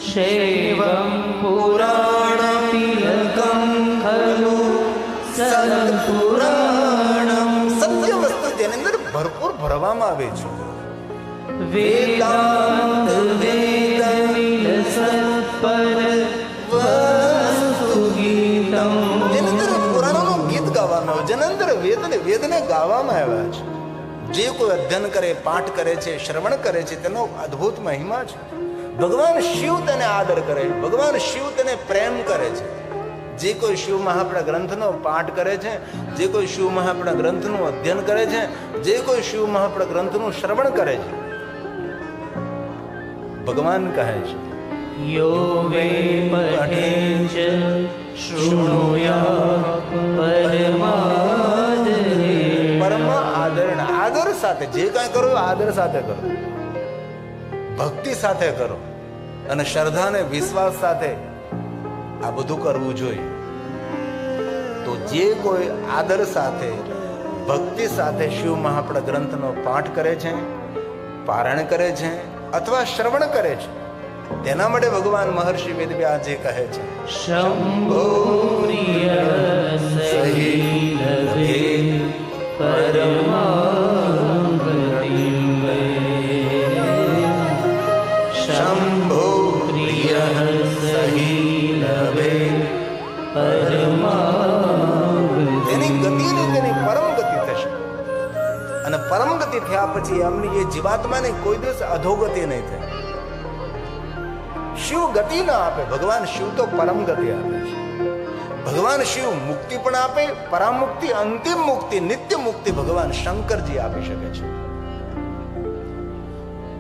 શૈવં પુરાણતિલકં ખલુ સત્પુરાણમ. સત્ય વસ્તુ જેની અંદર ભરપૂર ભરવામાં આવે છે. વેદાંત વેદમિલ સત્પર વસ્તુ ગીતમ. જેની અંદર પુરાણોનું ગીત ગાવામાં આવે, જેની અંદર વેદને ગાવામાં આવ્યા છે. જે કોઈ અધ્યયન કરે, પાઠ કરે છે, શ્રવણ કરે છે, તેનો અદ્ભુત મહિમા છે. ભગવાન શિવ તેને આદર કરે, ભગવાન શિવ તેને પ્રેમ કરે છે. જે કોઈ શિવ મહાપણા ગ્રંથનો પાઠ કરે છે, જે કોઈ શિવ મહાપણા ગ્રંથનું અધ્યયન કરે છે, જે કોઈ શિવ મહાપણા ગ્રંથનું શ્રવણ કરે છે, ભગવાન કહે છે યો વે પઠેચ શૃણુયાત પરમાદરે. પરમ આદર સાથે જે કાંઈ કરો આદર સાથે કરો, ભક્તિ સાથે કરો અને શ્રદ્ધા અને વિશ્વાસ સાથે આ બધું કરવું જોઈએ. તો જે કોઈ આદર સાથે, ભક્તિ સાથે શિવ મહાપણા ગ્રંથનો પાઠ કરે છે, પારાયણ કરે છે અથવા શ્રવણ કરે છે, તેના માટે ભગવાન મહર્ષિ વેદવ્યાસજી કહે છે શંભો પ્રિય સહીલભે પરમાગતિમ વે. શંભો પ્રિય સહીલભે પરમાગતિમ. તેની ગતિ ને તેની પરમ ગતિ થશે. અને પરમ ગતિ થયા પછી એમની એ જીવાત્માને કોઈ દિવસ અધોગતિ નહીં થાય. શિવ ગતિ ના આપે, ભગવાન શિવ તો પરમ ગતિ આપે છે. ભગવાન શિવ મુક્તિ પણ આપે, પરામુક્તિ, અંતિમ મુક્તિ, નિત્ય મુક્તિ ભગવાન શંકરજી આપી શકે છે.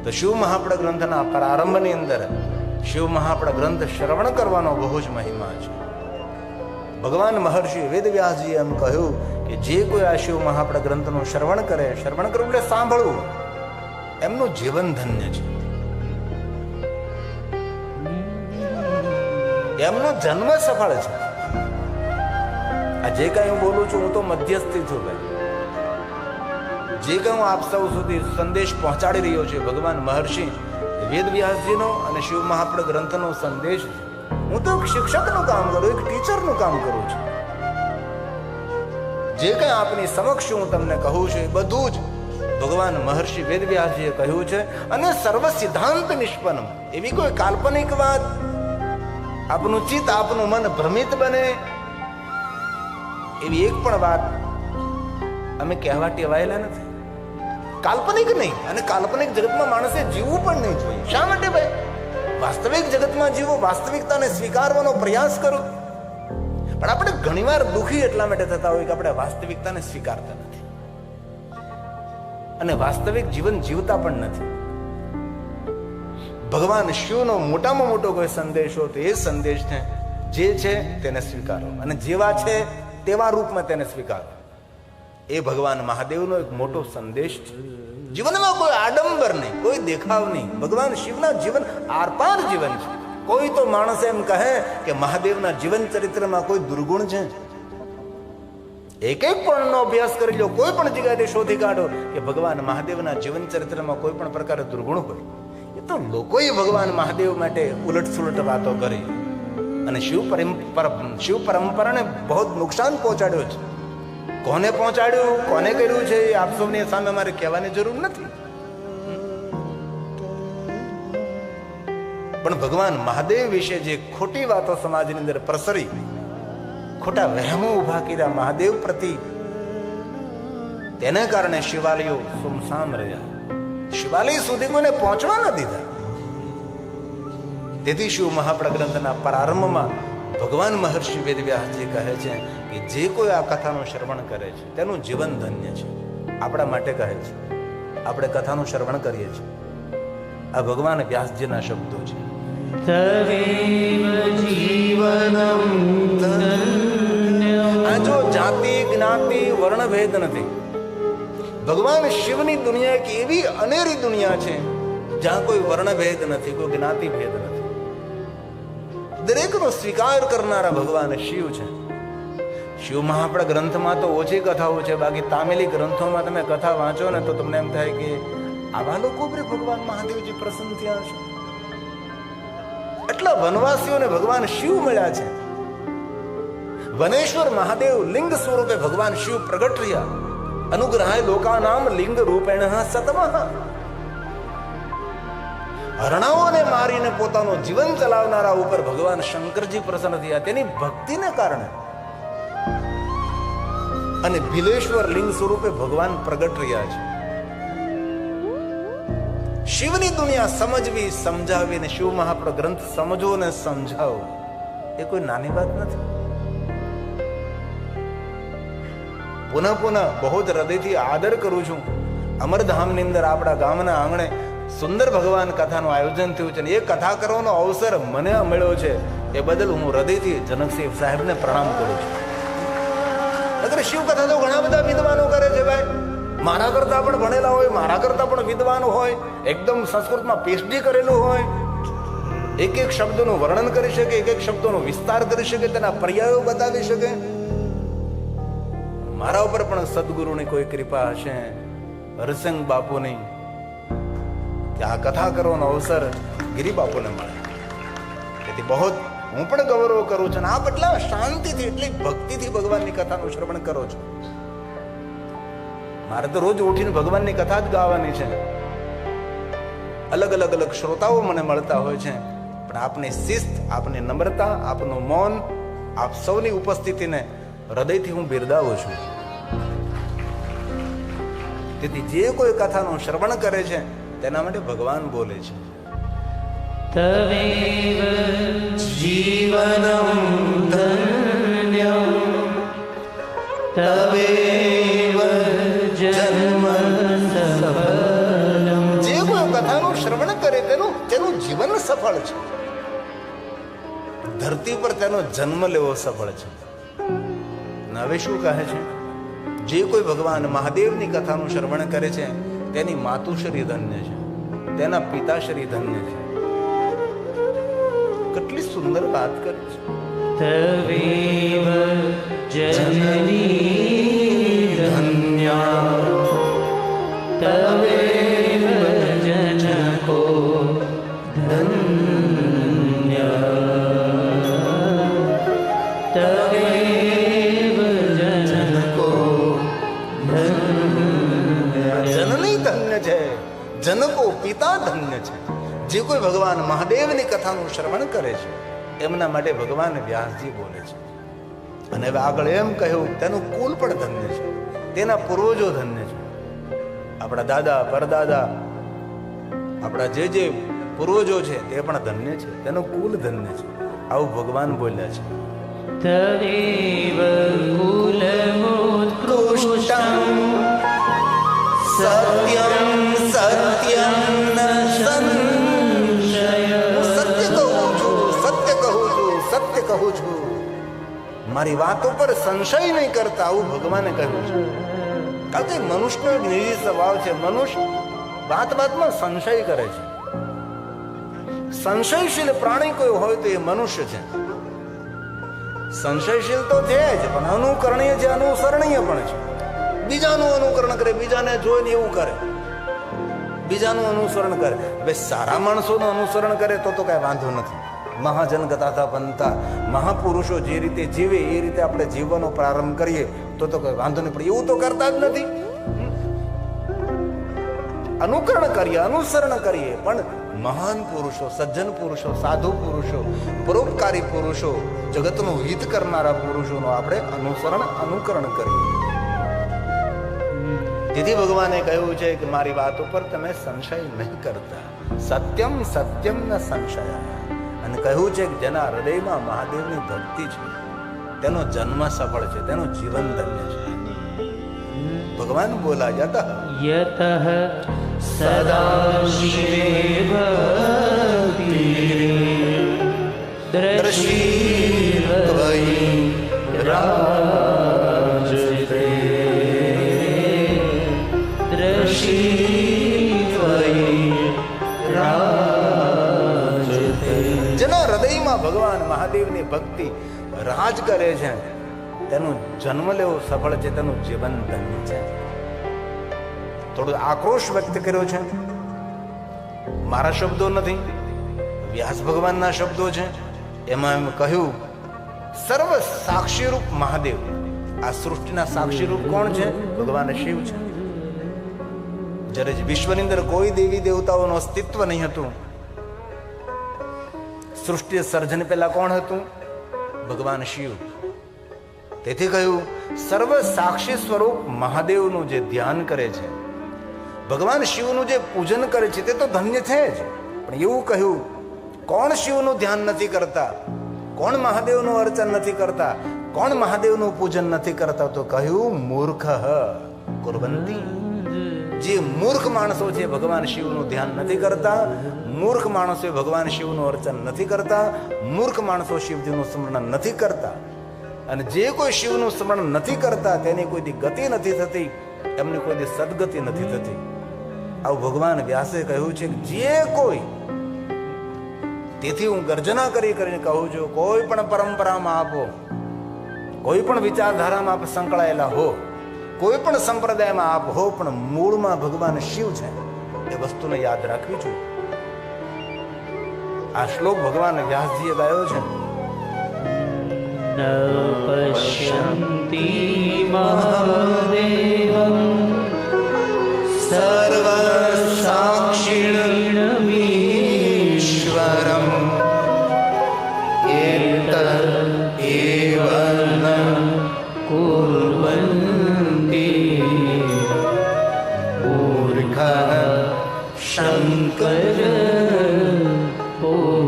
તો શિવ મહાપણા ગ્રંથના પ્રારંભની અંદર શિવ મહાપણા ગ્રંથ શ્રવણ કરવાનો બહુ જ મહિમા છે. ભગવાન મહર્ષિ વેદવ્યાસજી એમ કહ્યું કે જે કોઈ આ શિવ મહાપણા ગ્રંથનું શ્રવણ કરે, શ્રવણ કરવું એટલે સાંભળવું, એમનું જીવન ધન્ય છે, એમનો જન્મ સફળ છે. આ જે કઈ હું બોલું છું, હું તો મધ્યસ્થી છું ભાઈ. જે કઈ હું આપ સૌ સુધી સંદેશ પહોંચાડી રહ્યો છું, ભગવાન મહર્ષિ વેદવ્યાસજીનો અને શિવ મહાપણા ગ્રંથનો સંદેશ છે. હું તો એક શિક્ષકનું કામ કરું, એક ટીચરનું કામ કરું છું. જે કઈ આપની સમક્ષ હું તમને કહું છું એ બધું જ ભગવાન મહર્ષિ વેદવ્યાસજીએ કહ્યું છે. અને સર્વ સિદ્ધાંત નિષ્પન્ન, એવી કોઈ કાલ્પનિક વાત આપનું ચિત્ત, આપનું મન ભ્રમિત બને એવી એક પણ વાત અમે કહેવા ટેવાયેલા નથી. કાલ્પનિક નહીં, અને કાલ્પનિક જગતમાં માણસે જીવવું પણ નહીં જોઈએ. શા માટે ભાઈ? વાસ્તવિક જગતમાં જીવો, વાસ્તવિકતાને સ્વીકારવાનો પ્રયાસ કરો. પણ આપણે ઘણીવાર દુઃખી એટલા માટે થતા હોય કે આપણે વાસ્તવિકતાને સ્વીકારતા નથી અને વાસ્તવિક જીવન જીવતા પણ નથી. ભગવાન શિવનો મોટામાં મોટો કોઈ સંદેશો તો એ સંદેશ છે જે છે તેને સ્વીકારો અને જેવા છે તેવા રૂપમાં તેને સ્વીકારો. એ ભગવાન મહાદેવનો એક મોટો સંદેશ છે. જીવનમાં કોઈ આડંબર નહીં, કોઈ દેખાવ નહીં. ભગવાન શિવના જીવન આરપાર જીવન છે. કોઈ તો માણસ એમ કહે કે મહાદેવના જીવન ચરિત્રમાં કોઈ દુર્ગુણ છે? એક પણનો અભ્યાસ કરી લો, કોઈ પણ જગ્યાએ શોધી કાઢો કે ભગવાન મહાદેવના જીવન ચરિત્રમાં કોઈ પણ પ્રકારે દુર્ગુણ હોય. એ તો લોકોએ ભગવાન મહાદેવ માટે ઉલટ સુલટ વાતો કરી અને શિવ પરંપરાને બહુ નુકસાન પહોંચાડ્યો છે. કોને પહોંચાડ્યું, કોને કર્યું છે એ આપ સૌની સામે મારે કહેવાની જરૂર નથી. પણ ભગવાન મહાદેવ વિશે જે ખોટી વાતો સમાજની અંદર પ્રસરી, ખોટા વહેમો ઉભા કર્યા મહાદેવ પ્રતિ, તેને કારણે શિવાલયો સુમસામ રહ્યા. શિવાલય સુધી કોઈને પહોંચવા ન દીધા. તેથી શિવ મહાપણા ગ્રંથના પ્રારંભમાં ભગવાન મહર્ષિ વેદવ્યાસજી કહે છે કે જે કોઈ આ કથાનું શ્રવણ કરે છે તેનું જીવન ધન્ય છે. આપણા માટે કહે છે. આપણે કથાનું શ્રવણ કરીએ છીએ. આ ભગવાન વ્યાસજીના શબ્દો છે. તવેવ જીવનમ ધન્યમ. આ જો જાતિ, જ્ઞાતિ, વર્ણભેદ નથી. ભગવાન શિવની દુનિયા એક એવી અનેરી દુનિયા છે જ્યાં કોઈ વર્ણભેદ નથી, કોઈ જ્ઞાતિ ભેદ નથી. દરેકનો સ્વીકાર કરનારા ભગવાન શિવ છે. શિવ મહાપણા ગ્રંથમાં તો ઓછી કથાઓ છે, બાકી તામિલી ગ્રંથોમાં તમે કથા વાંચો ને તો તમને એમ થાય કે આવા લોકો પર ભગવાન મહાદેવજી પ્રસન્ન થયા છે. એટલા વનવાસીઓને ભગવાન શિવ મળ્યા છે. વનેશ્વર મહાદેવ લિંગ સ્વરૂપે ભગવાન શિવ પ્રગટ રહ્યા. અનુગ્રહાય લોકાનામ લિંગ રૂપેણ સતમઃ. હરણાઓને મારીને પોતાનું જીવન ચલાવનારા ઉપર ભગવાન શંકરજી પ્રસન્ન થયા તેની ભક્તિને કારણે. અને ભીલેશ્વર લિંગ સ્વરૂપે ભગવાન પ્રગટ રહ્યા છે. શિવની દુનિયા સમજવી, સમજાવી ને શિવ મહાપ્રભુ ગ્રંથ સમજો ને સમજાવો એ કોઈ નાની વાત નથી. પુનઃ પુનઃ બહુ જ હૃદયથી આદર કરું છું. અમરધામની અંદર આપણા ગામના આંગણે સુંદર ભગવાન કથાનું આયોજન થયું છે. એ કથા કરવાનો અવસર મને મળ્યો છે એ બદલ હું હૃદયથી જનકસિંહ સાહેબને પ્રણામ કરું છું. અગર શિવ કથા તો ઘણા બધા વિદ્વાનો કરે છે ભાઈ. મારા કરતા પણ ભણેલા હોય, મારા કરતા પણ વિદ્વાન હોય, એકદમ સંસ્કૃતમાં પીએચડી કરેલું હોય, એક એક શબ્દનું વર્ણન કરી શકે, એક એક શબ્દોનો વિસ્તાર કરી શકે, તેના પર્યાયો બતાવી શકે. મારા ઉપર પણ સદગુરુની કોઈ કૃપા હશે, હરસિંહ બાપુની, કે આ કથા કરવાનો અવસર ગિરી બાપુને મળે. તેથી બહુ હું પણ ગૌરવ કરું છું. આપ એટલા શાંતિથી, એટલી ભક્તિથી ભગવાનની કથાનું શ્રવણ કરો છો. મારે તો રોજ ઉઠીને ભગવાનની કથા જ ગાવાની છે. અલગ અલગ અલગ શ્રોતાઓ મને મળતા હોય છે, પણ આપની શિસ્ત, આપની નમ્રતા, આપનું મૌન, આપ સૌની ઉપસ્થિતિને હૃદયથી હું બિરદાવું છું. તેથી જે કોઈ કથાનું શ્રવણ કરે છે તેના માટે ભગવાન બોલે છે. તવેવ જીવનમ ધન્યમ તવેવ જન્મ સફલમ. જે કોઈ કથાનું શ્રવણ કરે તેનું જીવન સફળ છે. ધરતી પર તેનો જન્મ લેવો સફળ છે. હવે શું કહે છે? જે કોઈ ભગવાન મહાદેવની કથાનું શ્રવણ કરે છે તેની માતુશ્રી ધન્ય છે, તેના પિતાશ્રી ધન્ય છે. કેટલી સુંદર વાત કરી છે. તવેવ જનની ધન્યા તવેવ જनको ધન્ય તવેવ જनको ધન્ય. જનની ધન્ય છે, જનકો પિતા ધન્ય છે. જે કોઈ ભગવાન મહાદેવની કથાનું શ્રવણ કરે છે એમના માટે ભગવાન વ્યાસજી બોલે છે. અને હવે આગળ એમ કહ્યું તેનું કુલ પણ ધન્ય છે, તેના પૂર્વજો ધન્ય છે. આપણા દાદા પરદાદા, આપણા જે પૂર્વજો છે તે પણ ધન્ય છે, તેનું કુલ ધન્ય છે. આવું ભગવાન બોલ્યા છે. તદેવ કુલમોત્કૃષ્ટં સત્યમ સત્યમ ન સંશય. સત્ય કહું છું, સત્ય કહું છું, સત્ય કહું છું. મારી વાતો પર સંશય નહીં કરતા, આવું ભગવાને કહ્યું છે. કારણ કે મનુષ્યનો એક નિજી સ્વભાવ છે. મનુષ્ય વાતમાં સંશય કરે છે. સંશયશીલ પ્રાણી કોઈ હોય તો એ મનુષ્ય છે. સંશયશીલ તો છે જ, પણ અનુકરણીય છે, અનુસરણીય પણ છે. બીજાનું અનુકરણ કરે, બીજાને જોઈને એવું કરે, બીજાનું અનુસરણ કરે. બે સારા માણસોનું અનુસરણ કરે તો કઈ વાંધો નથી. મહાજન ગતાતા પંતા, મહાપુરુષો જે રીતે જીવે એ રીતે આપણે જીવવાનો પ્રારંભ કરીએ તો કઈ વાંધો નહીં. પણ એવું તો કરતા જ નથી. અનુકરણ કરીએ, અનુસરણ કરીએ, પણ મહાન પુરુષો, સજ્જન પુરુષો, સાધુ પુરુષો, પરોપકારી પુરુષો, જગતનું હિત કરનારા પુરુષોનું આપણે અનુસરણ, અનુકરણ કરીએ. તેથી ભગવાને કહ્યું છે કે મારી વાત ઉપર તમે સંશય નહીં કરતા. સત્યમ સત્યમ ન સંશય. અને કહ્યું છે કે જેના હૃદયમાં મહાદેવની ભક્તિ છે તેનો જન્મ સફળ છે, તેનું જીવન ધન્ય છે. ભગવાન બોલા યતઃ સદા શિવે ભક્તિ દ્રશી ત્વયિ રાજતે દ્રશી ત્વયિ રાજતે. જેના હૃદયમાં ભગવાન મહાદેવની ભક્તિ રાજ કરે છે તેનો જન્મ લેવો સફળ છે, તેનું જીવન ધન્ય છે. થોડો આક્રોશ વ્યક્ત કર્યો છે. મારા શબ્દો નથી, વ્યાસ ભગવાનના શબ્દો છે. એમાં એમ કહ્યું સર્વ સાક્ષી રૂપ મહાદેવ. આ સૃષ્ટિના સાક્ષી રૂપ કોણ છે? ભગવાન શિવ છે. જ્યારે વિશ્વની અંદર કોઈ દેવી દેવતાઓનું અસ્તિત્વ નહીં હતું, સૃષ્ટિ સર્જન પહેલા કોણ હતું? ભગવાન શિવ. તેથી કહ્યું સર્વ સાક્ષી સ્વરૂપ મહાદેવનું જે ધ્યાન કરે છે, ભગવાન શિવનું જે પૂજન કરે છે તે તો ધન્ય છે જ. પણ એવું કહ્યું કોણ શિવનું ધ્યાન નથી કરતા, કોણ મહાદેવનું અર્ચન નથી કરતા, કોણ મહાદેવનું પૂજન નથી કરતા? તો કહ્યું મૂર્ખ કુર્વંતી. જે મૂર્ખ માણસો છે ભગવાન શિવનું ધ્યાન નથી કરતા, મૂર્ખ માણસો ભગવાન શિવનું અર્ચન નથી કરતા, મૂર્ખ માણસો શિવજીનું સ્મરણ નથી કરતા. અને જે કોઈ શિવનું સ્મરણ નથી કરતા તેની કોઈ ગતિ નથી થતી, એમની કોઈ સદગતિ નથી થતી. આવું ભગવાન વ્યાસે કહ્યું છે. જે કોઈ, તેથી હું ગર્જના કરીને કહું છું, કોઈ પણ પરંપરામાં આપો, કોઈ પણ વિચારધારામાં આપ સંકળાયેલા હો, કોઈ પણ સંપ્રદાયમાં આપ હો, પણ મૂળમાં ભગવાન શિવ છે એ વસ્તુને યાદ રાખવી જોઈએ. આ શ્લોક ભગવાન વ્યાસજીએ ગાયો છે. ન પશ્યન્તિ મહાદેવં સર્વ સાક્ષિણમીશ્વરં એતદ એવ ન કુર્વન્તિ મૂર્ખઃ શંકર.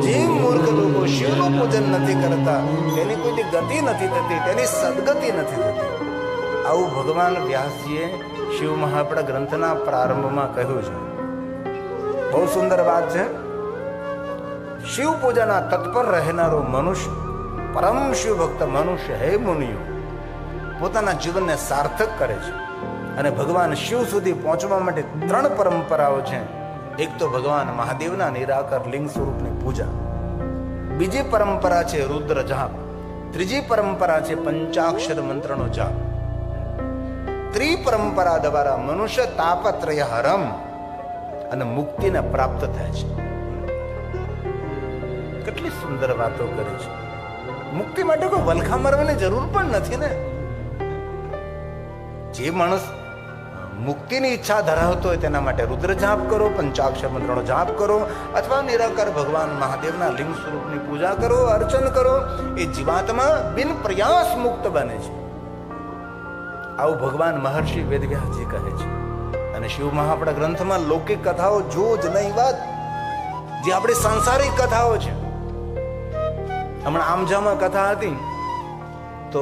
જે મૂર્ખ લોકો શિવનું પૂજન નથી કરતા તેની કોઈ ગતિ નથી થતી, તેની સદગતિ નથી થતી. આવું ભગવાન વ્યાસજીએ શિવ મહાપડા ગ્રંથના પ્રારંભમાં કહ્યું છે. બહુ સુંદર વાત છે. શિવ પૂજાના તત્પર રહેનારો મનુષ્ય, પરમ શિવ ભક્ત મનુષ્ય હે મુનિઓ, પોતાના જીવનને સાર્થક કરે છે. અને ભગવાન શિવ સુધી પહોંચવા માટે 3 પરંપરાઓ છે. એક તો ભગવાન મહાદેવના નિરાકાર લિંગ સ્વરૂપની પૂજા, બીજી પરંપરા છે રુદ્ર જાપ, ત્રીજી પરંપરા છે પંચાક્ષર મંત્રનો જાપ. ત્રિપરંપરા દ્વારા મનુષ્ય તાપત્રય હરમ અને મુક્તિને પ્રાપ્ત થાય છે. કેટલી સુંદર વાતો કરે છે. મુક્તિ માટે કોઈ વલખા મારવાની જરૂર પણ નથી ને. જે માણસ મુક્તિની ઈચ્છા ધરાવતો હોય તેના માટે રુદ્ર જાપ કરો, પંચાક્ષર મંત્રનો જાપ કરો, અથવા નિરાકાર ભગવાન મહાદેવના લિંગ સ્વરૂપની પૂજા કરો, અર્ચન કરો. એ જીવાત્મા બિન પ્રયાસ મુક્ત બને છે. આવું ભગવાન મહર્ષિ વેદવ્યાસજી કહે છે. અને શિવ મહાપડા ગ્રંથમાં લૌકિક કથાઓ જો જ નહીં વાત, જે આપણી સાંસારિક કથાઓ છે. હમણાં આમજામાં કથા હતી તો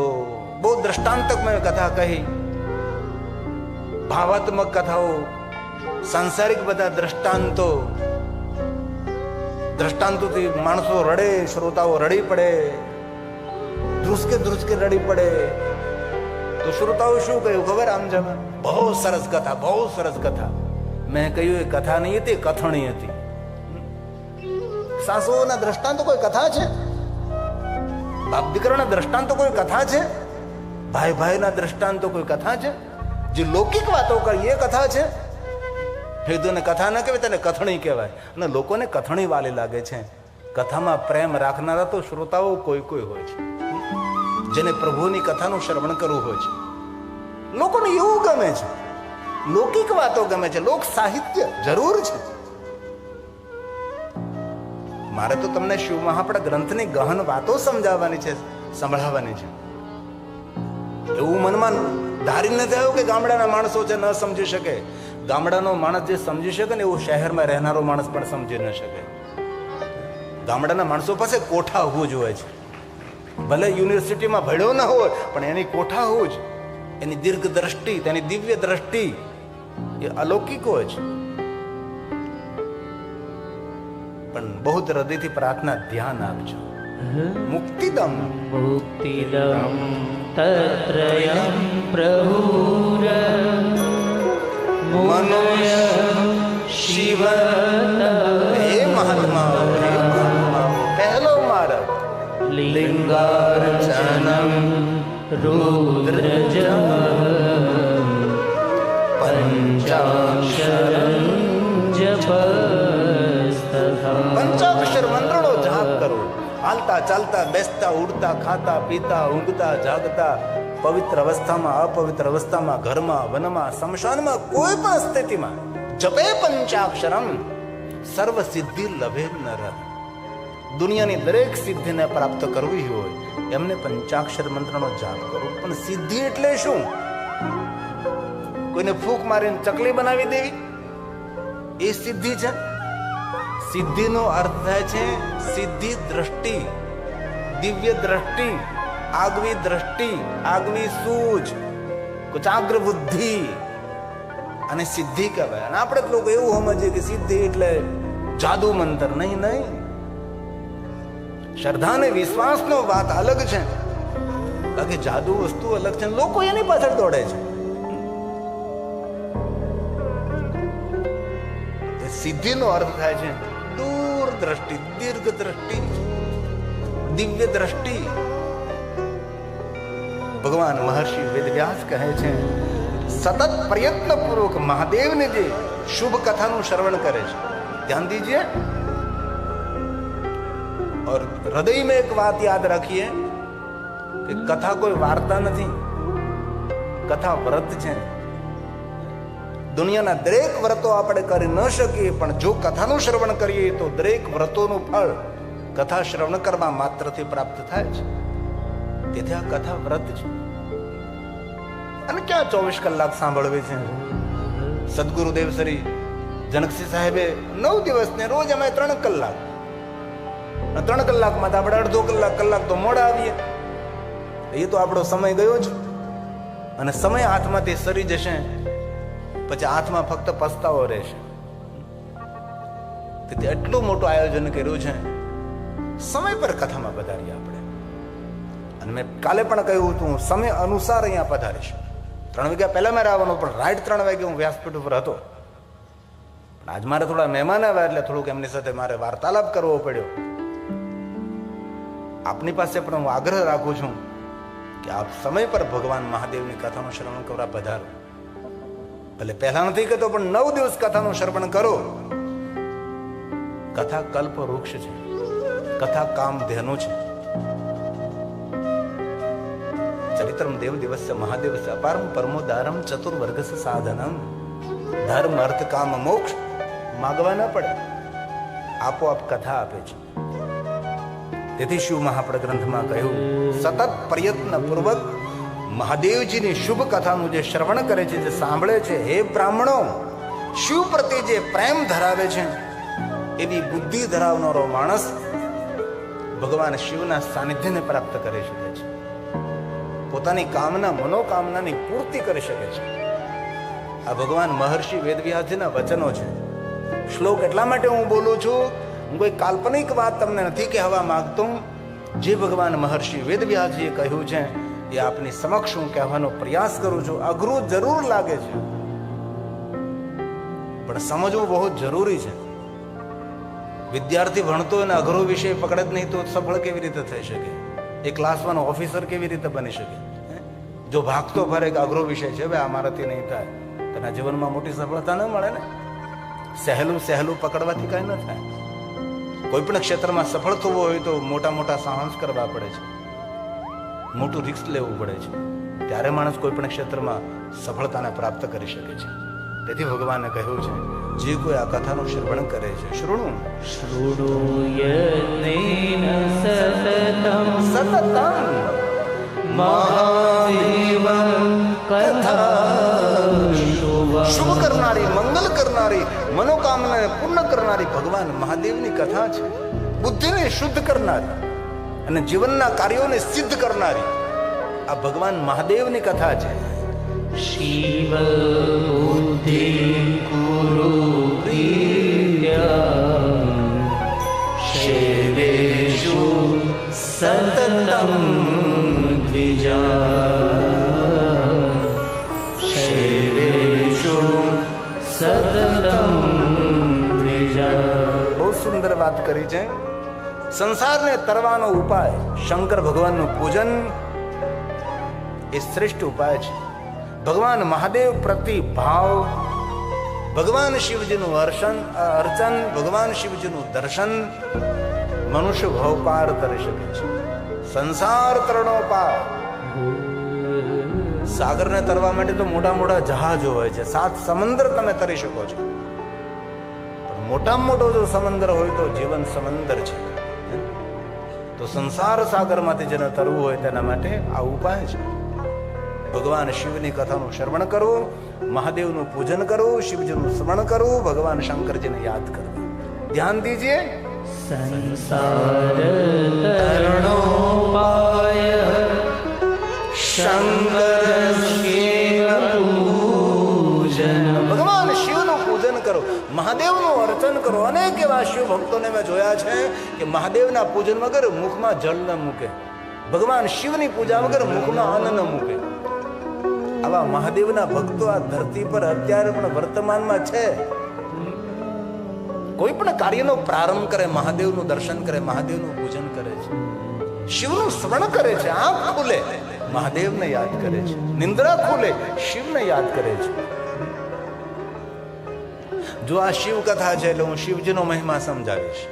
બહુ દ્રષ્ટાંતકમય કથા કહી, ભાવાત્મક કથાઓ, સાંસારિક બધા દ્રષ્ટાંતોથી માણસો રડે, શ્રોતાઓ રડી પડે, ધ્રુસકે રડી પડે. તો શ્રોતાઓ શું કહ્યું ખબર? આમજામાં બહુ સરસ કથા, બહુ સરસ કથા. મેં કહ્યું એ કથા નહીં હતી, કથણી હતી. સાસુઓના દ્રષ્ટાંતો કોઈ કથા છે? બાપ દીકરાના દ્રષ્ટાંતો કોઈ કથા છે? ભાઈના દ્રષ્ટાંતો કોઈ કથા છે? જે લૌકિક વાતો કરી એ કથા છે? હેદુને કથા ન કહેવાય, તેને કથણી કહેવાય. અને લોકોને કથણી વાલી લાગે છે. કથામાં પ્રેમ રાખનારા તો શ્રોતાઓ કોઈ હોય છે, જેને પ્રભુની કથાનું શ્રવણ કરવું હોય છે. લોકોને એવું ગમે છે, લૌકિક વાતો ગમે છે, લોક સાહિત્ય જરૂર છે. મારે તો તમને શિવ મહાપડા ગ્રંથની ગહન વાતો સમજાવવાની છે, સંભળાવવાની છે. એવું મનમાં ધારી નથી આવ્યું કે ગામડાના માણસો છે ન સમજી શકે. ગામડાનો માણસ જે સમજી શકે ને એવું શહેરમાં રહેનારો માણસ પણ સમજી ન શકે. ગામડાના માણસો પાસે કોઠા હોવું જોઈએ છે. ભલે યુનિવર્સિટીમાં ભણ્યો ન હોય, પણ એની કોઠા હોવું જ, એની દીર્ઘ દ્રષ્ટિ, તેની દિવ્ય દ્રષ્ટિ એ અલૌકિક હોય છે. પણ બહુ હૃદયથી પ્રાર્થના, ધ્યાન આપજો. મુક્તિદમ તત્રયં પ્રભુર મુનય શિવ. હે મહાત્મા, પહેલો માર્ગ લિંગાર્ચનમ રુદ્રજમ પંચાક્ષરં જપસ્તથા. પંચાક્ષર મંત્ર હાલતા ચાલતા બેસતા ઉડતા ખાતા પીતા ઊંઘતા જાગતા પવિત્ર અવસ્થામાં અપવિત્ર અવસ્થામાં ઘરમાં વનમાં સ્મશાનમાં કોઈ પણ સ્થિતિમાં જપે પંચાક્ષરમ સર્વ સિદ્ધિ લભે નર. દુનિયાની દરેક સિદ્ધિને પ્રાપ્ત કરવી હોય એમને પંચાક્ષર મંત્રનો જાપ કરો. પણ સિદ્ધિ એટલે શું? કોઈને ફૂંક મારીને ચકલી બનાવી દેવી એ સિદ્ધિ છે? સિદ્ધિનો અર્થ થાય છે સિદ્ધિ દ્રષ્ટિ, દિવ્ય દ્રષ્ટિ, આગવી દ્રષ્ટિ, આગવી સૂઝ, કુચાગ્ર બુદ્ધિ અને સિદ્ધિ કહેવાય. અને આપણે તો લોકો એવું સમજીએ કે સિદ્ધિ એટલે જાદુ મંત્ર. નહીં નહીં, શ્રદ્ધા અને વિશ્વાસનો વાત અલગ છે, બાકી જાદુ વસ્તુ અલગ છે. લોકો એની પાછળ દોડે છે. સિદ્ધિનો અર્થ થાય છે દૂર દ્રષ્ટિ, દીર્ઘ દ્રષ્ટિ, દિવ્ય દ્રષ્ટિ. ભગવાન મહર્ષિ વેદવ્યાસ કહે છે સતત પ્રયત્ન પૂર્વક મહાદેવને જે શુભ કથાનું શ્રવણ કરે છે, ધ્યાન દીजिए और हृदय में एक बात याद रखिए कि कथा कोई वार्ता नहीं, कथा व्रत છે. દુનિયાના દરેક વ્રતો આપણે કરી ન શકીએ, પણ જો કથાનું શ્રવણ કરીએ તો દરેક વ્રતોનું ફળ કથા શ્રવણ કરવા માત્રથી પ્રાપ્ત થાય છે. તેથી આ કથા વ્રત છે. અને ક્યાં 24 કલાક સાંભળવી છે? સદગુરુદેવ શ્રી જનકસિંહ સાહેબે 9 દિવસને રોજ અમે 3 કલાક, 3 કલાકમાં તો આપણે અડધો કલાક તો મોડા આવીએ. એ તો આપણો સમય ગયો છે. અને સમય હાથમાંથી સરી જશે પછી હાથમાં ફક્ત પસ્તાવો રહેશે. તેથી એટલું મોટું આયોજન કર્યું છે. સમય પર કથામાં પધારીએ આપણે. અને મેં કાલે પણ કહ્યું હતું સમય અનુસાર અહીંયા પધારીશ. 3 વાગ્યા પહેલા મારે આવવાનું, પણ રાઈટ 3 વાગે હું વ્યાસપીઠ ઉપર હતો. પણ આજ મારે થોડા મહેમાન આવ્યા એટલે થોડુંક એમની સાથે મારે વાર્તાલાપ કરવો પડ્યો. આપની પાસે પણ હું આગ્રહ રાખું છું કે આપ સમય પર ભગવાન મહાદેવની કથાનું શ્રવણ કરવા પધારો. ભલે પહેલા નથી કહેતો, પણ 9 દિવસ કથાનું શ્રવણ કરો. કથા કલ્પ વૃક્ષ છે, કથા કામધેનુ છે. ચરિત્રમ દેવ દિવસ્ય મહાદેવસ્ય અપારમ પરમોદારમ ચતુર્વર્ગસ્ય સાધનમ. ધર્મ અર્થ કામ મોક્ષ માગવા ન પડે, આપોઆપ કથા આપે છે. તેથી શિવ મહાપ્રદ ગ્રંથમાં કહ્યું સતત પ્રયત્ન પૂર્વક મહાદેવજીની શુભ કથાનું જે શ્રવણ કરે છે, જે સાંભળે છે, હે બ્રાહ્મણો, શિવ પ્રત્યે જે પ્રેમ ધરાવે છે એવી બુદ્ધિ ધરાવનારો માણસ ભગવાન શિવના સાનિધ્યને પ્રાપ્ત કરી શકે છે. પોતાની કામના મનોકામનાની પૂર્તિ કરી શકે છે. આ ભગવાન મહર્ષિ વેદવ્યાસજીના વચનો છે. શ્લોક એટલા માટે હું બોલું છું, હું કોઈ કાલ્પનિક વાત તમને નથી કહેવા માંગતો. જે ભગવાન મહર્ષિ વેદવ્યાસજીએ કહ્યું છે એ આપની સમક્ષ હું કહેવાનો પ્રયાસ કરું છું. અઘરું જરૂર લાગે છે, પણ સમજવું બહુ જરૂરી છે. વિદ્યાર્થી ભણતો અને અઘરો વિષય પકડે જ નહીં તો સફળ કેવી રીતે થઈ શકે? એ ક્લાસમાં ઓફિસર કેવી રીતે બની શકે? જો ભાગતો ફરે કે અઘરો વિષય છે, ભાઈ અમારાથી નહીં થાય, તેના જીવનમાં મોટી સફળતા ન મળે ને. સહેલું સહેલું પકડવાથી કાંઈ ન થાય. કોઈ પણ ક્ષેત્રમાં સફળ થવું હોય તો મોટા મોટા સાહસ કરવા પડે છે, મોટું રિસ્ક લેવું પડે છે. ત્યારે માણસ કોઈ પણ ક્ષેત્રમાં સફળતાને પ્રાપ્ત કરી શકે છે. તેથી ભગવાને કહ્યું છે જે કોઈ આ કથાનું શ્રવણ કરે છે, શૃણુ શૃણુયન્નેન સતતમ સતતમ મહાદેવ કથા શુભ કરનારી, મંગલ કરનારી, મનોકામનાને પૂર્ણ કરનારી ભગવાન મહાદેવની કથા છે. બુદ્ધિને શુદ્ધ કરનારી અને જીવનના કાર્યોને સિદ્ધ કરનારી આ ભગવાન મહાદેવની કથા છે. શિવ બુદ્ધિ ગુરુ પ્રિયા શૈવેષુ સતતમ દ્વિજા શૈવેષુ સતતમ દ્વિજા. બહુ સુંદર વાત કરી છે. સંસારને તરવાનો ઉપાય શંકર ભગવાનનું પૂજન એ શ્રેષ્ઠ ઉપાય છે. ભગવાન મહાદેવ પ્રતિ ભાવ, ભગવાન શિવજીનું અર્ચન, ભગવાન શિવજીનું દર્શન મનુષ્ય ભવ પાર કરી શકે છે. સંસાર તરણો પાર. સાગરને તરવા માટે તો મોટા મોટા જહાજો હોય છે, 7 સમંદર તમે તરી શકો છો. પણ મોટામાં મોટો જો સમંદર હોય તો જીવન સમંદર છે. તો સંસાર સાગરમાંથી જેને તરવું હોય તેના માટે આ ઉપાય છે. ભગવાન શિવની કથાનું શ્રવણ કરવું, મહાદેવનું પૂજન કરવું, શિવજીનું સ્મરણ કરવું, ભગવાન શંકરજીને યાદ કરવું. ધ્યાન દીजिए. સંસાર તરણો પાય શંકર શિવ પૂજન. ભગવાન શિવનું પૂજન કરો, મહાદેવનું અર્ચન કરો. અનેક એવા શિવ ભક્તોને મેં જોયા છે કે મહાદેવના પૂજન વગર મુખમાં જળ ન મૂકે, ભગવાન શિવની પૂજા વગર મુખમાં અન્ન ન મૂકે. આવા મહાદેવના ભક્તો આ ધરતી પર અત્યારે પણ વર્તમાનમાં છે. કોઈ પણ કાર્યનો પ્રારંભ કરે, મહાદેવનું દર્શન કરે, મહાદેવનું પૂજન કરે છે, શિવનું સ્મરણ કરે છે. આંખ ખુલે મહાદેવને યાદ કરે છે, નિંદ્રા ખુલે શિવને યાદ કરે છે. જો આ શિવ કથા છે એટલે હું શિવજીનો મહિમા સમજાવીશ.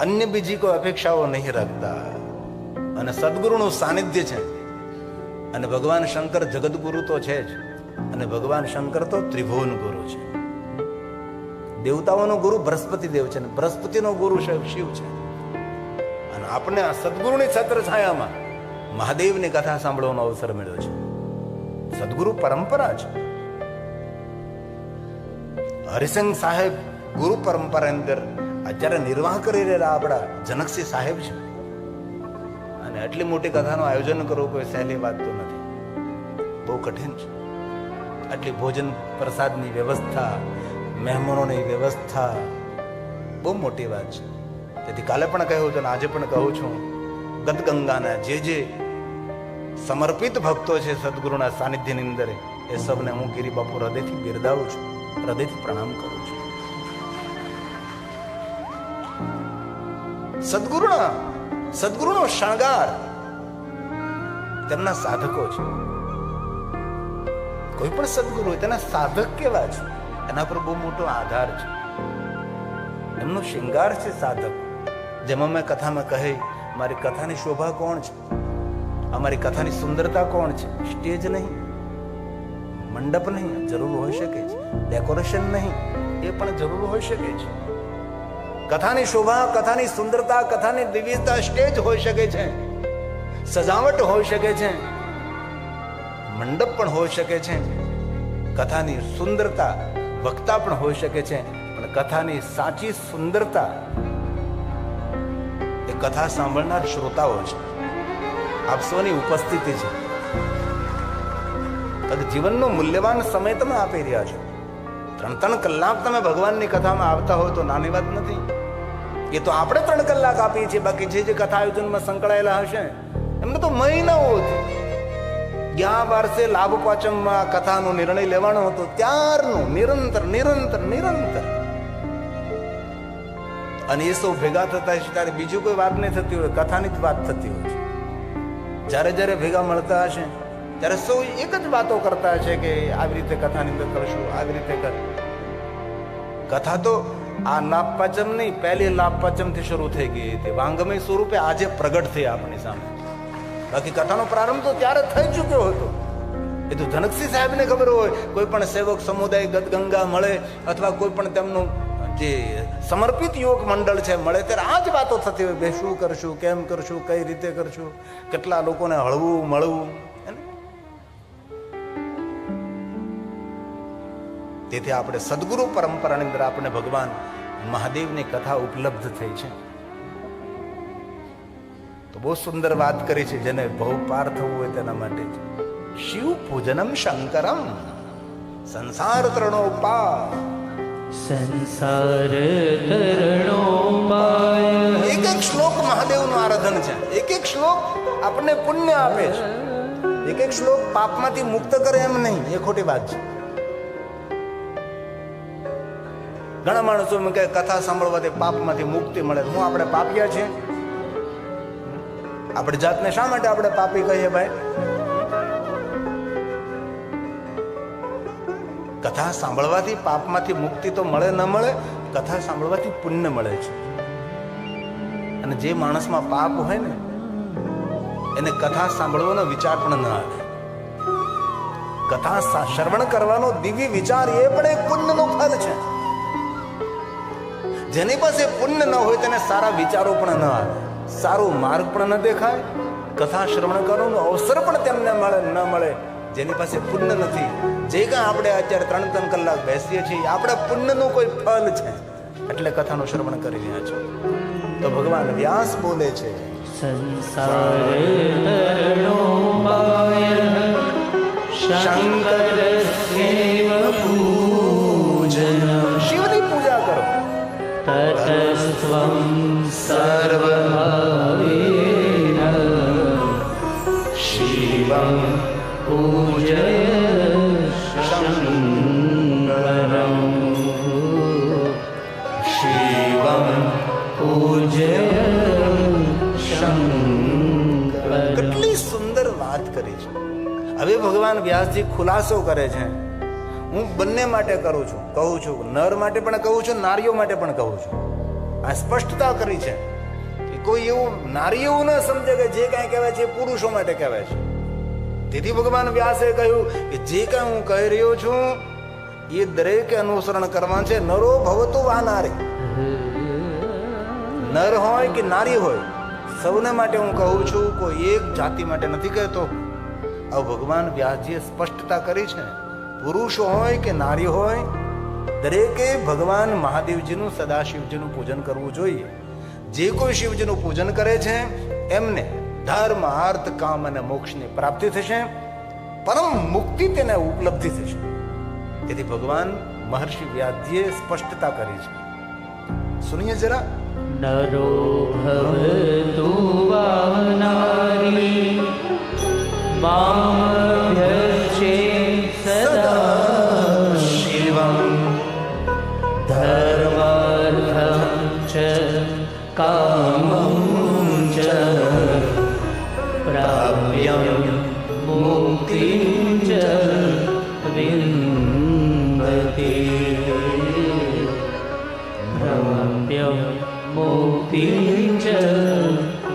અન્ય બીજી કોઈ અપેક્ષાઓ નહીં રાખતા. અને સદગુરુનું સાનિધ્ય છે. અને ભગવાન શંકર જગતગુરુ તો છે જ, અને ભગવાન શંકર તો ત્રિભુવન ગુરુ છે. દેવતાઓનો ગુરુ બૃહસ્પતિ દેવ છે, અને બૃહસ્પતિનો ગુરુ શિવ છે. અને આપણે આ સદગુરુની છત્ર છાયામાં મહાદેવની કથા સાંભળવાનો અવસર મળ્યો છે. સદગુરુ પરંપરા છે. હરિસિંહ સાહેબ ગુરુ પરંપરા અંદર અત્યારે નિર્વાહ કરી રહેલા આપણા જનકસિંહ સાહેબ છે. અને આટલી મોટી કથાનું આયોજન કરવું કોઈ સહેલી વાત તો નથી, બહુ કઠિન છે. આટલી ભોજન પ્રસાદની વ્યવસ્થા, મહેમાનોની વ્યવસ્થા બહુ મોટી વાત છે. તેથી કાલે પણ કહ્યું હતું, આજે પણ કહું છું, ગદગંગાના જે સમર્પિત ભક્તો છે સદગુરુના સાનિધ્યની અંદર, એ સૌને હું ગિરી બાપુ હૃદયથી બિરદાવું છું, હૃદયથી પ્રણામ કરું છું. સદગુરુનો શણગાર તેમના સાધકો છે. કોઈ પણ સદગુરુ હોય તેના સાધક કેવા છે એના પર બહુ મોટો આધાર છે. એમનો શૃંગાર છે સાધક. જેમાં મેં કથામાં કહી, મારી કથાની શોભા કોણ છે, અમારી કથાની સુંદરતા કોણ છે? સ્ટેજ નહીં, મંડપ નહીં, જરૂર હોઈ શકે છે. ડેકોરેશન નહીં, એ પણ જરૂર હોઈ શકે છે. કથાની શોભા, કથાની સુંદરતા, કથાની દિવ્યતા સ્ટેજ હોઈ શકે છે, સજાવટ હોઈ શકે છે, મંડપ પણ હોઈ શકે છે. કથાની સુંદરતા વક્તા પણ હોઈ શકે છે, પણ કથાની સાચી સુંદરતા એ કથા સાંભળનાર શ્રોતાઓ છે, આપ સૌની ઉપસ્થિતિ છે. જીવનનો મૂલ્યવાન સમય તમે આપી રહ્યા છો. 3 કલાક તમે ભગવાનની કથામાં આવતા હોય તો નાની વાત નથી. એ તો આપણે 3 કલાક આપીએ છીએ, બાકી જે કથા આયોજનમાં સંકળાયેલા હશે એમને તો મહિનાઓથી. ગયા વર્ષે લાભ પાંચમમાં કથાનો નિર્ણય લેવાનો હતો ત્યારનો નિરંતર. અને એ સૌ ભેગા થતા હશે ત્યારે બીજું કોઈ વાત નહીં થતી હોય, કથાની જ વાત થતી હોય છે. જ્યારે ભેગા મળતા હશે ત્યારે સૌ એક જ વાતો કરતા હશે કે આવી રીતે કથાની અંદર કરશું, આવી રીતે કર. કથા તો આ લાભ પાંચમ નહીં, પહેલી લાભ પાંચમ થી શરૂ થઈ ગઈ હતી. વાંગમય સ્વરૂપે આજે પ્રગટ થઈ આપણી સામે. બાકી કથાનો પ્રારંભ તો ત્યારે થઈ ચૂક્યો હતો. એ તો જનકસિંહ સાહેબને ખબર હોય. કોઈ પણ સેવક સમુદાય ગદગંગા મળે અથવા કોઈ પણ તેમનું જે સમર્પિત યુવક મંડળ છે મળે ત્યારે આ જ વાતો થતી હોય. બે શું કરશું, કેમ કરશું, કઈ રીતે કરશું, કેટલા લોકોને હળવું મળવું. તેથી આપણે સદગુરુ પરંપરાની અંદર આપણે ભગવાન મહાદેવની કથા ઉપલબ્ધ થઈ છે. તો બહુ સુંદર વાત કરી છે. જેને ભવ પાર થવું હોય તેના માટે શિવ પૂજનમ શંકરમ સંસાર તરણો પાર. સંસાર તરણો પાર. એક શ્લોક મહાદેવનું આરાધન છે. એક શ્લોક આપણને પુણ્ય આપે છે. એક શ્લોક પાપમાંથી મુક્ત કરે એમ નહીં, એ ખોટી વાત છે. ઘણા માણસો એમ કહે કથા સાંભળવાથી પાપમાંથી મુક્તિ મળે. હું આપણે પાપિયા છીએ? આપણે જાતને શા માટે આપણે પાપી કહીએ ભાઈ? કથા સાંભળવાથી પાપમાંથી મુક્તિ તો મળે ન મળે, કથા સાંભળવાથી પુણ્ય મળે છે. અને જે માણસમાં પાપ હોય ને એને કથા સાંભળવાનો વિચાર પણ ન આવે. કથા શ્રવણ કરવાનો દિવ્ય વિચાર એ પણ એક પુણ્યનું ફળ છે. જેની પાસે પુણ્ય ન હોય તેને સારા વિચારો પણ ન આવે, સારો માર્ગ પણ ન દેખાય, કથા શ્રવણ કરવાનો અવસર પણ તેમને ન મળે. જેની પાસે પુણ્ય નથી, જે કાંઈ આપણે અત્યારે 3-3 કલાક બેસીએ છીએ આપણે પુણ્યનું કોઈ ફળ છે એટલે કથાનું શ્રવણ કરી રહ્યા છો. તો ભગવાન વ્યાસ બોલે છે, સંસાર તરણો પાય શંકરસ્યૈવ પૂજન. શિવની પૂજા કરો. તતસ્ત્વં સર્વભાવેન શિવં પૂજય શંકરં. શિવં પૂજય શંકરં. કેટલી સુંદર વાત કરી છે. હવે ભગવાન વ્યાસજી ખુલાસો કરે છે. હું બંને માટે કરું છું, કહું છું, નર માટે પણ કહું છું, નારીઓ માટે પણ કહું છું. આ સ્પષ્ટતા કરી છે. કોઈ એવું નારી એવું ન સમજે કે જે કાંઈ કહેવાય છે એ પુરુષો માટે કહેવાય છે. તેથી ભગવાન વ્યાસે કહ્યું કે જે કાંઈ હું કહી રહ્યો છું એ દરેકે અનુસરણ કરવા છે. નરો ભવતુ વા નારી. નર હોય કે નારી હોય સૌને માટે હું કહું છું, કોઈ એક જાતિ માટે નથી કહેતો. આ ભગવાન વ્યાસજીએ સ્પષ્ટતા કરી છે. પુરુષ હોય કે નારી હોય દરેકે ભગવાન મહાદેવજીનું, સદાશિવજીનું પૂજન કરવું જોઈએ. જે કોઈ શિવજીનું પૂજન કરે છે એમને ધર્મ, અર્થ, કામ અને મોક્ષની પ્રાપ્તિ થશે, પરમ મુક્તિ તેને ઉપલબ્ધિ થશે. તેથી ભગવાન મહર્ષિ વ્યાસજીએ સ્પષ્ટતા કરી છે. સુનિએ જરા. નરો ભવતુ વા નારી મામભ્યર્ચે સદા શિવં ધર્માર્થં ચ કામં ચ પ્રાપ્યં મુક્તિં ચ વિંદતિ. પ્રાપ્યં મુક્તિં ચ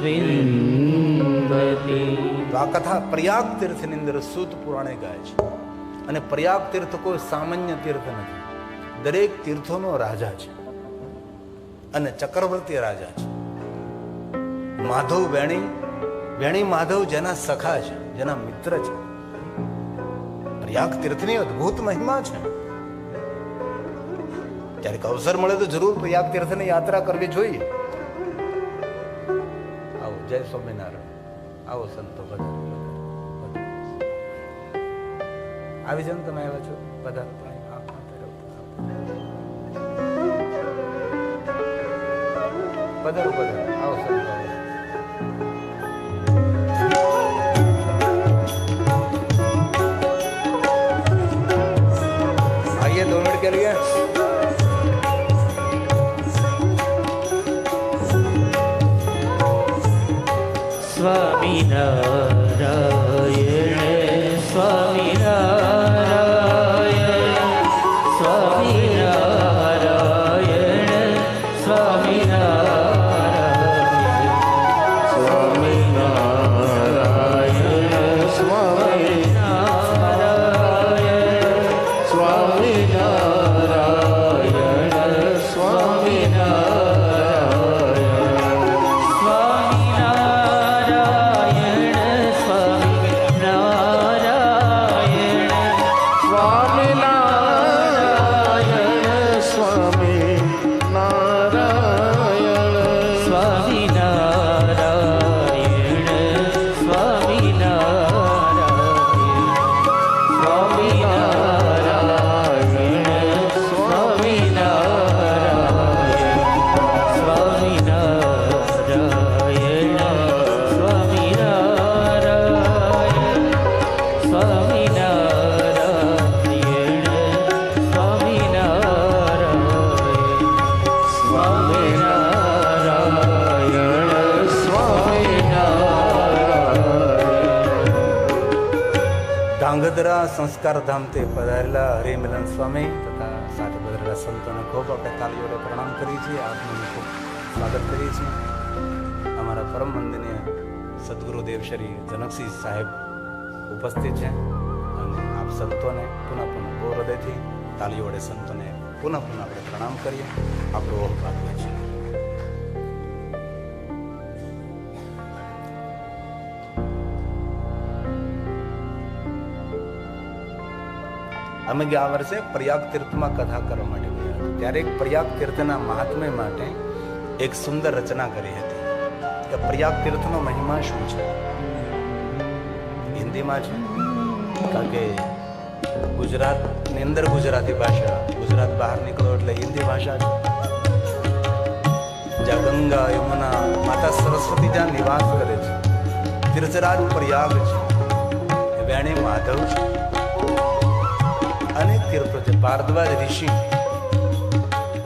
વિંદતિ. આ કથા પ્રયાગ તીર્થની અંદર સૂત પુરાણે ગાય છે. અને પ્રયાગ તીર્થ કોઈ સામાન્ય તીર્થ નથી. દરેક તીર્થોનો રાજા છે અને ચક્રવર્તી રાજા છે. માધવ વેણી માધવ જેના સખા છે, જેના મિત્ર છે. પ્રયાગ તીર્થની અદ્ભુત મહિમા છે. ક્યારેક અવસર મળે તો જરૂર પ્રયાગ તીર્થની યાત્રા કરવી જોઈએ. આવો, જય સ્વામિનારાયણ. આવો સંતો, આવી જાવ. તમે આવ્યા છો, બધા પધારો પધારો. આવો સંતો. आइए 2 मिनट के लिए. સ્વામિનારાયણ સ્વામિનારાયણ સ્વામિનારાયણ સ્વામિનારાયણ સ્વામિનારાયણ સ્વામિનારાયણ સ્વામિનારાયણ ધાંગધ્રા સંસ્કાર ધામ તે પધારેલા હરિમિલન સ્વામી તથા સાથે પધારેલા એવા સંતોને ખૂબ આપણે તાલીઓને પ્રણામ કરીએ છીએ. આપનું ખૂબ સ્વાગત કરીએ છીએ. અમારા પરમ વંદનીય સદગુરુદેવ શ્રી જનકસિંહ સાહેબ ઉપસ્થિત છે અને આપ સંતોને પુનઃ બહુ હૃદયથી તાલીઓ વડે સંતોને પુનઃ આપણે પ્રણામ કરીએ. આપણો ઓહ ભાગ્ય છે. અમે ગયા વર્ષે પ્રયાગ તીર્થમાં કથા કરવા માટે ગયા હતા. ત્યારે એક પ્રયાગ તીર્થના મહાત્મ્ય માટે એક સુંદર રચના કરી હતી કે પ્રયાગ તીર્થનો મહિમા શું છે. હિન્દીમાં છે કારણ કે ગુજરાતની અંદર ગુજરાતી ભાષા, ગુજરાત બહાર નીકળો એટલે હિન્દી ભાષા છે. જ્યાં ગંગા યમુના માતા સરસ્વતી જ્યાં નિવાસ કરે છે, તીર્થરાજ પ્રયાગ છે, વેણી માધવ છે, અનેક તીર્થો છે. ભારદ્વાજ ઋષિ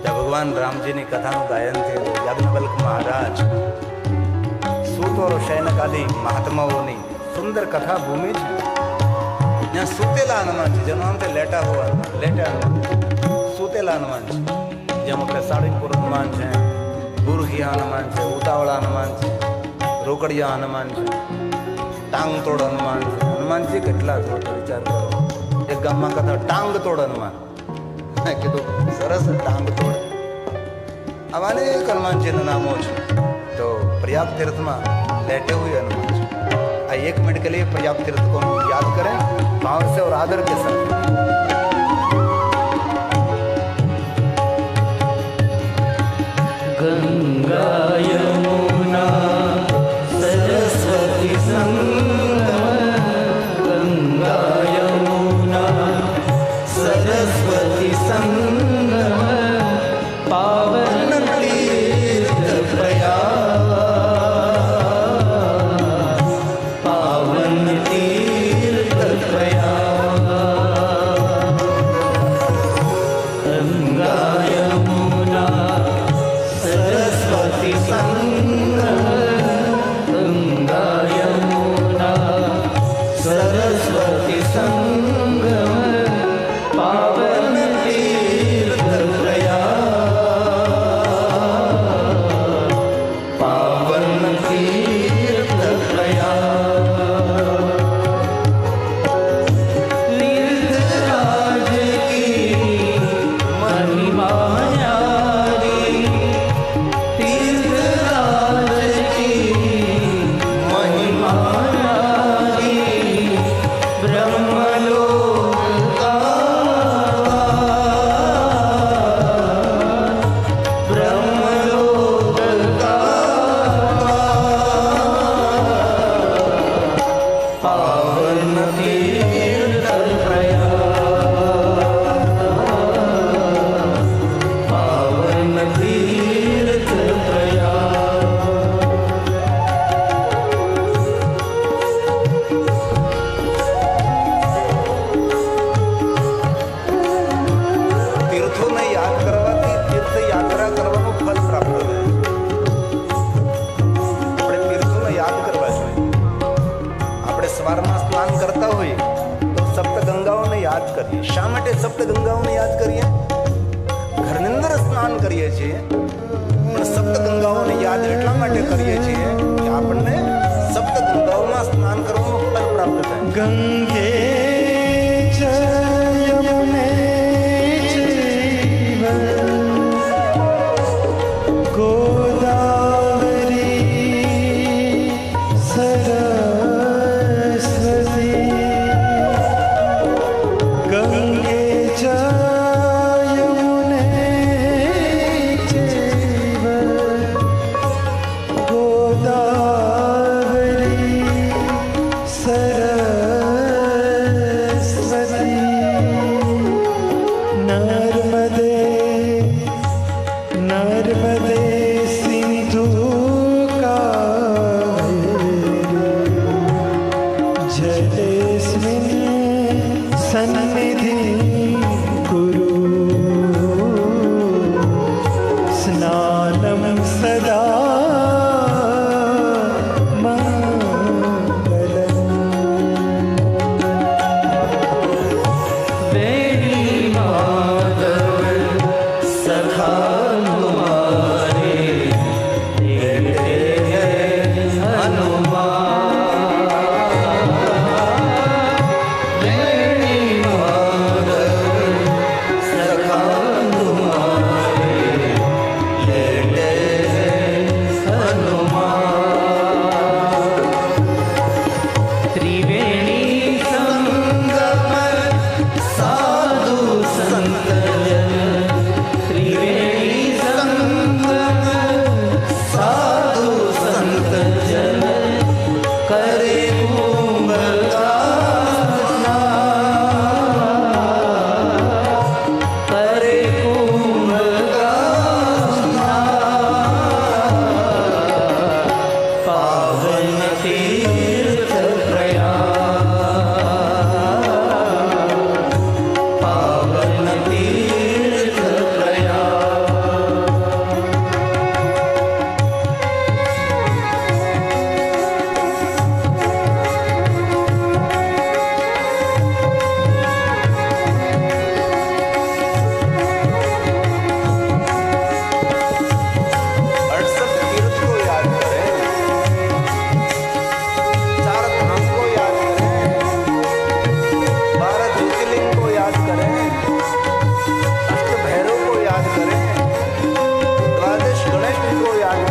ત્યાં ભગવાન રામજીની કથાનું ગાયન થયેલું. યાજ્ઞવલ્ક મહારાજ, સૂતો શયનક આદિ મહાત્માઓની સુંદર કથા ભૂમિ છે. ત્યાં સુતેલા હનુમાન છે, જેનો નામ છે લેટા હનુમાન, સુતેલા હનુમાન છે. જેમ આપણે સાળીપુર હનુમાન છે, ગુરખિયા હનુમાન છે, ઉતાવળા હનુમાન છે, રોકડિયા હનુમાન છે, ટાંગ તોડ હનુમાન છે. હનુમાનજી કેટલા છે વિચાર કરો. એક ગામમાં કથા ટાંગ તોડ હનુમાન, કીધું સરસ ટાંગ તોડ. આવા અનેક હનુમાનજીના નામો છે. તો प्रयाग तीर्थ में लेटे हुए हनुमान जी आ 1 मिनट के लिए प्रयाग तीर्थ को याद करें भाव से और आदर के साथ. गंगा यमुना सरस्वती संगम, गंगा यमुना सरस्वती संगम, पावन तीर्थ प्रयाग, पावन तीर्थ प्रयाग. गंगा यमुना सरस्वती संगम, गंगा यमुना सरस्वती संगम, पावन तीर्थ प्रयाग, पावन तीर्थ प्रयाग. तीर्थराज की महिमा न्यारी, तीर्थराज की महिमा न्यारी, ब्रह्मलोक का, ब्रह्मलोक का, पावन तीर्थ प्रयाग, पावन तीर्थ प्रयाग. તીર્થોને યાદ કરવાથી તીર્થ યાત્રા કરવાનું ફલ પ્રાપ્ત થાય. આપણે તીર્થોને યાદ કરવા જોઈએ. આપણે સવારમાં સ્નાન કરતા હોઈએ તો સપ્ત ગંગાઓને યાદ કરીએ. શા માટે સપ્ત ગંગાઓને યાદ કરીએ? ઘરની અંદર સ્નાન કરીએ છીએ પણ સપ્ત ગંગાઓને યાદ એટલા માટે કરીએ છીએ કે આપણને સપ્ત ગંગાઓમાં સ્નાન કરવાનું ફલ પ્રાપ્ત થાય. गंगे च यमुने चैव गोदावरी सरस्वती, गंगे च यमुने चैव गोदावरी सरस्वती, नर्मदे नर्मदे सिंधु कावेरी, जलेस्मिन् सन्निधि कुरु, स्नानं सदा मङ्गलम्. वेणी माधव सभी को याद